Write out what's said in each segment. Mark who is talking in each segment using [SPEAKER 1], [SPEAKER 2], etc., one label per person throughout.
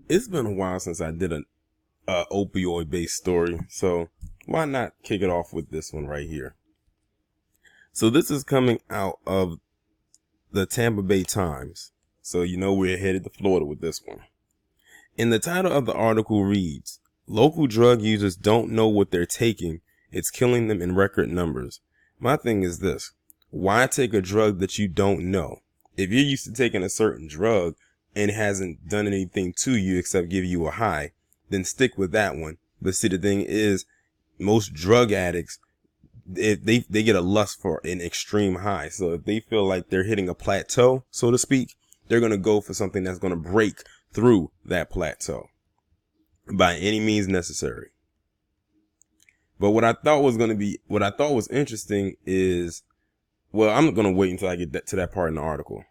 [SPEAKER 1] It's been a while since I did a opioid based story, so why not kick it off with this one right here? So this is coming out of the Tampa Bay Times. So you know we're headed to Florida with this one. And the title of the article reads, "Local drug users don't know what they're taking. It's killing them in record numbers." My thing is this: why take a drug that you don't know? If you're used to taking a certain drug and it hasn't done anything to you except give you a high, then stick with that one. But see, the thing is, most drug addicts, if they get a lust for an extreme high. So if they feel like they're hitting a plateau, so to speak, they're going to go for something that's going to break through that plateau by any means necessary. But what I thought was interesting is, well, I'm going to wait until I get to that part in the article.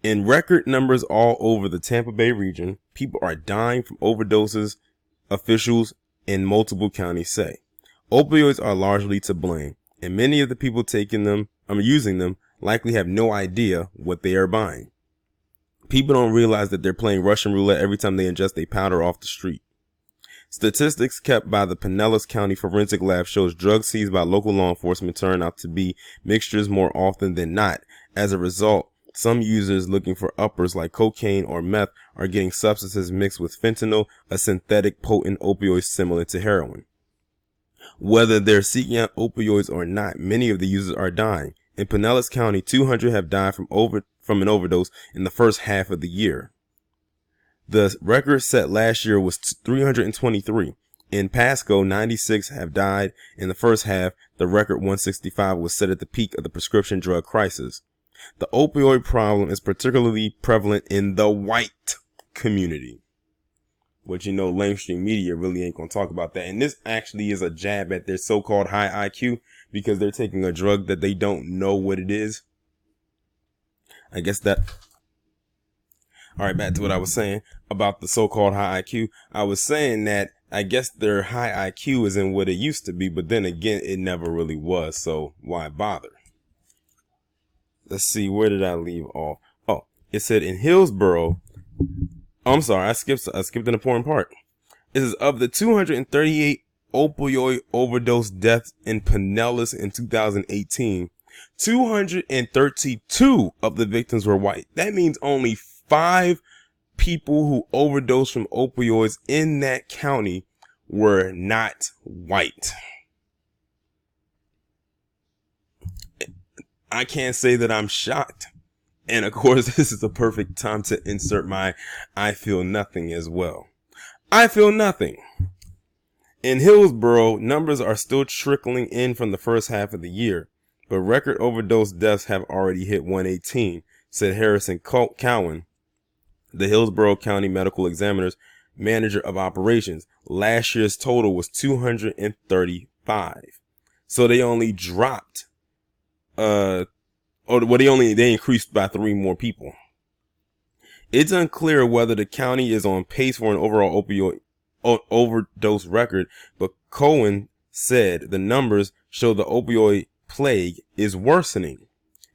[SPEAKER 1] In record numbers all over the Tampa Bay region, people are dying from overdoses, officials in multiple counties say. Opioids are largely to blame, and many of the people using them likely have no idea what they are buying. People don't realize that they're playing Russian roulette every time they ingest a powder off the street. Statistics kept by the Pinellas County Forensic Lab shows drugs seized by local law enforcement turn out to be mixtures more often than not. As a result, some users looking for uppers like cocaine or meth are getting substances mixed with fentanyl, a synthetic potent opioid similar to heroin. Whether they're seeking out opioids or not, many of the users are dying. In Pinellas County, 200 have died from an overdose in the first half of the year. The record set last year was 323. In Pasco, 96 have died in the first half. The record 165 was set at the peak of the prescription drug crisis. The opioid problem is particularly prevalent in the white community. But you know, mainstream media really ain't going to talk about that. And this actually is a jab at their so-called high IQ because they're taking a drug that they don't know what it is. I guess that... All right, back to what I was saying about the so-called high IQ. I was saying that I guess their high IQ isn't what it used to be, but then again, it never really was. So why bother? Let's see, where did I leave off? Oh, it said in Hillsborough. Oh, I'm sorry, I skipped an important part. It is of the 238 opioid overdose deaths in Pinellas in 2018, 232 of the victims were white. That means only 5 people who overdosed from opioids in that county were not white. I can't say that I'm shocked. And of course, this is the perfect time to insert my I feel nothing as well. I feel nothing. In Hillsborough, numbers are still trickling in from the first half of the year, but record overdose deaths have already hit 118, said Harrison Cowan, the Hillsborough County Medical Examiner's manager of operations. Last year's total was 235. So they only dropped, they increased by 3 more people. It's unclear whether the county is on pace for an overall opioid overdose record, but Cohen said the numbers show the opioid plague is worsening.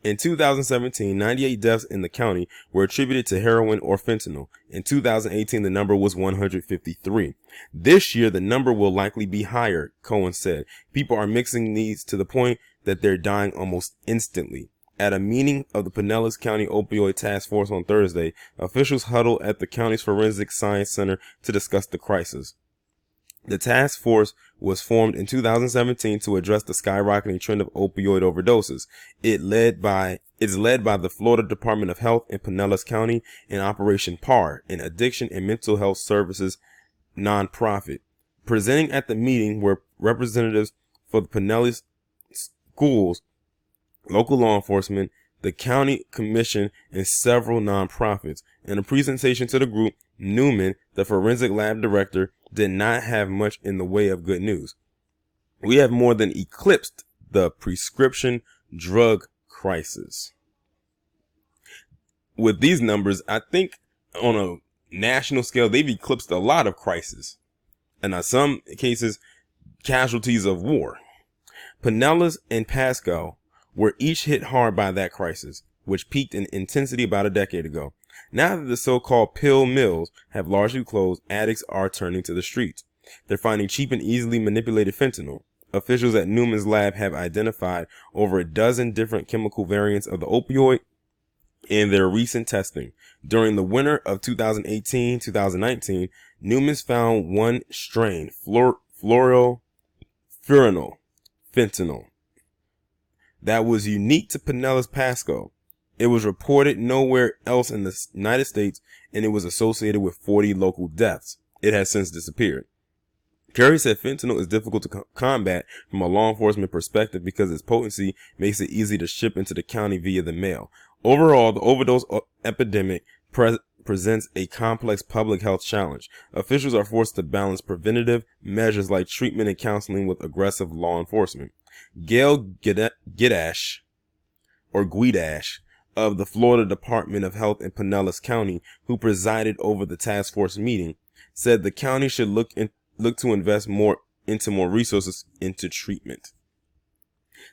[SPEAKER 1] In 2017, 98 deaths in the county were attributed to heroin or fentanyl. In 2018, the number was 153. This year, the number will likely be higher, Cohen said. People are mixing these to the point that they're dying almost instantly. At a meeting of the Pinellas County Opioid Task Force on Thursday, officials huddled at the county's Forensic Science Center to discuss the crisis. The task force was formed in 2017 to address the skyrocketing trend of opioid overdoses. It's led by the Florida Department of Health in Pinellas County and Operation PAR, an addiction and mental health services nonprofit. Presenting at the meeting were representatives for the Pinellas schools, local law enforcement, the county commission, and several nonprofits. In a presentation to the group, Newman, the forensic lab director, did not have much in the way of good news. We have more than eclipsed the prescription drug crisis. With these numbers, I think on a national scale, they've eclipsed a lot of crises, and in some cases, casualties of war. Pinellas and Pasco were each hit hard by that crisis, which peaked in intensity about a decade ago. Now that the so-called pill mills have largely closed, addicts are turning to the streets. They're finding cheap and easily manipulated fentanyl. Officials at Newman's lab have identified over a dozen different chemical variants of the opioid in their recent testing. During the winter of 2018-2019, Newman's found one strain, fluorofuranol fentanyl, that was unique to Pinellas, Pasco. It was reported nowhere else in the United States, and it was associated with 40 local deaths. It has since disappeared. Kerry said fentanyl is difficult to combat from a law enforcement perspective because its potency makes it easy to ship into the county via the mail. Overall, the overdose epidemic presents a complex public health challenge. Officials are forced to balance preventative measures like treatment and counseling with aggressive law enforcement. Gail Guidash of the Florida Department of Health in Pinellas County, who presided over the task force meeting, said the county should look to invest more resources into treatment.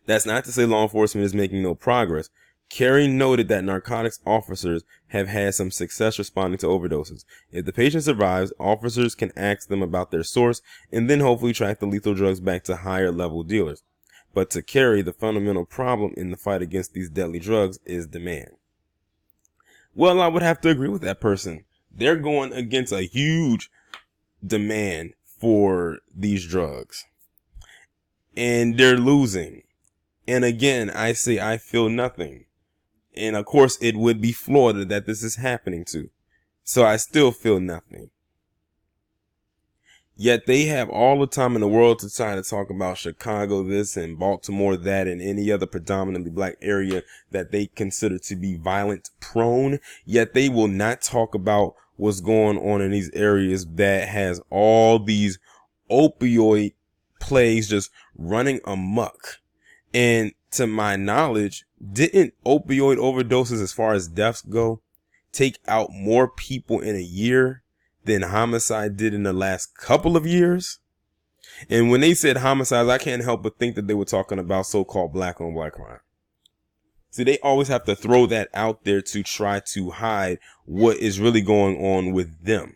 [SPEAKER 1] That's not to say law enforcement is making no progress. Kerry noted that narcotics officers have had some success responding to overdoses. If the patient survives, officers can ask them about their source and then hopefully track the lethal drugs back to higher level dealers. But to Kerry, the fundamental problem in the fight against these deadly drugs is demand. Well, I would have to agree with that person. They're going against a huge demand for these drugs, and they're losing. And again, I say I feel nothing. And of course, it would be Florida that this is happening to. So I still feel nothing. Yet they have all the time in the world to try to talk about Chicago this and Baltimore that and any other predominantly black area that they consider to be violent prone. Yet they will not talk about what's going on in these areas that has all these opioid plagues just running amok. And to my knowledge, didn't opioid overdoses, as far as deaths go, take out more people in a year than homicide did in the last couple of years? And when they said homicides, I can't help but think that they were talking about so-called black on black crime. See, they always have to throw that out there to try to hide what is really going on with them.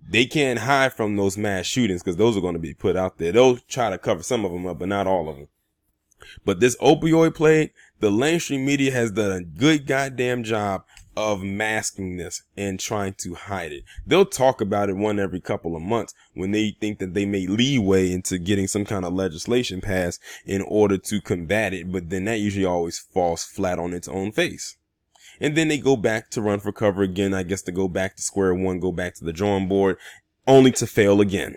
[SPEAKER 1] They can't hide from those mass shootings because those are going to be put out there. They'll try to cover some of them up, but not all of them. But this opioid plague, the mainstream media has done a good goddamn job of masking this and trying to hide it. They'll talk about it one every couple of months when they think that they may leeway into getting some kind of legislation passed in order to combat it. But then that usually always falls flat on its own face. And then they go back to run for cover again, I guess, to go back to square one, go back to the drawing board, only to fail again.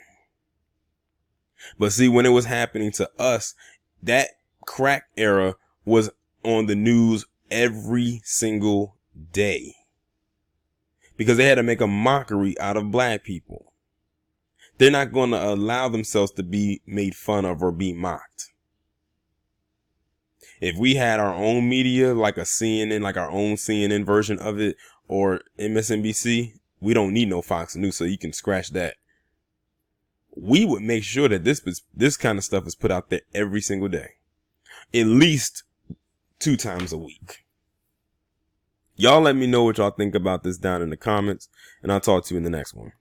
[SPEAKER 1] But see, when it was happening to us, that crack era was on the news every single day because they had to make a mockery out of black people. They're not going to allow themselves to be made fun of or be mocked. If we had our own media, like a CNN, like our own CNN version of it, or MSNBC, we don't need no Fox News, so you can scratch that. We would make sure that this kind of stuff is put out there every single day, at least 2 times a week. Y'all let me know what y'all think about this down in the comments, and I'll talk to you in the next one.